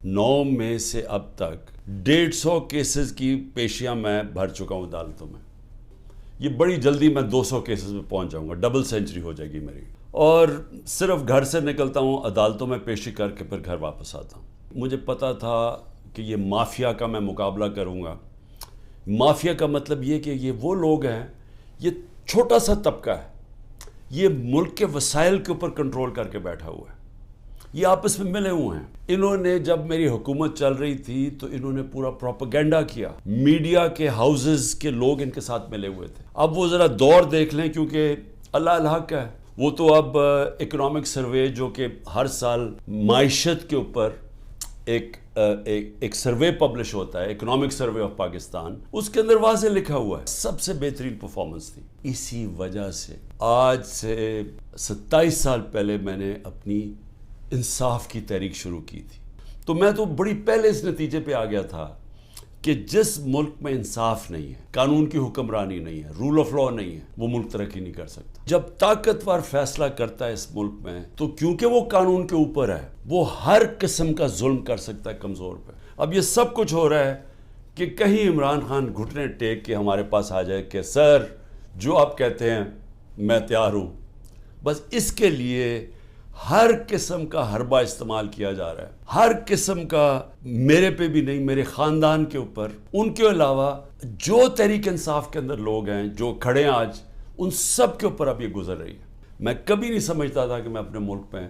9 मई से अब तक 150 केसेस की पेशियां मैं भर चुका हूं अदालतों में। ये बड़ी जल्दी मैं 200 केसेस में पहुंच जाऊंगा, डबल सेंचुरी हो जाएगी मेरी। और सिर्फ घर से निकलता हूं, अदालतों में पेशी करके फिर घर वापस आता हूं। मुझे पता था कि ये माफिया का मैं मुकाबला करूंगा। माफिया का मतलब ये कि ये वो लोग हैं, ये छोटा सा तबका है, ये मुल्क के वसाइल के ऊपर कंट्रोल करके बैठा हुआ है, ये आपस में मिले हुए हैं। इन्होंने जब मेरी हुकूमत चल रही थी तो इन्होंने पूरा प्रोपेगेंडा किया, मीडिया के हाउसेस के लोग इनके साथ मिले हुए थे। अब वो ज़रा दौर देख लें, क्योंकि अल्लाह अल-हक है। वो तो अब इकोनॉमिक सर्वे जो कि हर साल माइशत के ऊपर एक सर्वे पब्लिश होता है, इकोनॉमिक सर्वे ऑफ पाकिस्तान, उसके अंदर वाज़े लिखा हुआ है सबसे बेहतरीन परफॉर्मेंस थी। इसी वजह से आज से 27 साल पहले मैंने अपनी इंसाफ की तहरीक शुरू की थी। तो मैं तो बड़ी पहले इस नतीजे पे आ गया था कि जिस मुल्क में इंसाफ नहीं है, कानून की हुक्मरानी नहीं है, रूल ऑफ लॉ नहीं है, वो मुल्क तरक्की नहीं कर सकता। जब ताकतवर फैसला करता है इस मुल्क में, तो क्योंकि वो कानून के ऊपर है, वो हर किस्म का जुल्म कर सकता है कमज़ोर पे। अब ये सब कुछ हो रहा है कि कहीं इमरान खान घुटने टेक के हमारे पास आ जाए कि सर जो आप कहते हैं मैं तैयार हूँ। बस इसके लिए हर किस्म का हरबा इस्तेमाल किया जा रहा है, हर किस्म का, मेरे पे भी नहीं, मेरे ख़ानदान के ऊपर, उनके अलावा जो तहरीक इंसाफ के अंदर लोग हैं जो खड़े हैं आज, उन सब के ऊपर अब ये गुजर रही है। मैं कभी नहीं समझता था कि मैं अपने मुल्क में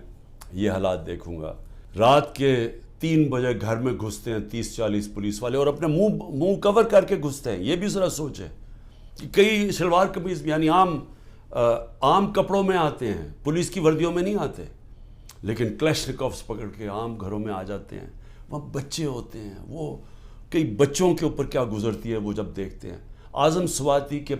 ये हालात देखूंगा। रात के 3 बजे घर में घुसते हैं 30-40 पुलिस वाले और अपने मुंह कवर करके घुसते हैं। ये भी ज़रा सोचें कि कई शलवार कमीज यानी आम कपड़ों में आते हैं, पुलिस की वर्दियों में नहीं आते, लेकिन क्लैशनिकोव्स पकड़ के आम घरों में आ जाते हैं। वहाँ बच्चे होते हैं, वो कई बच्चों के ऊपर क्या गुजरती है वो जब देखते हैं। आज़म स्वाति के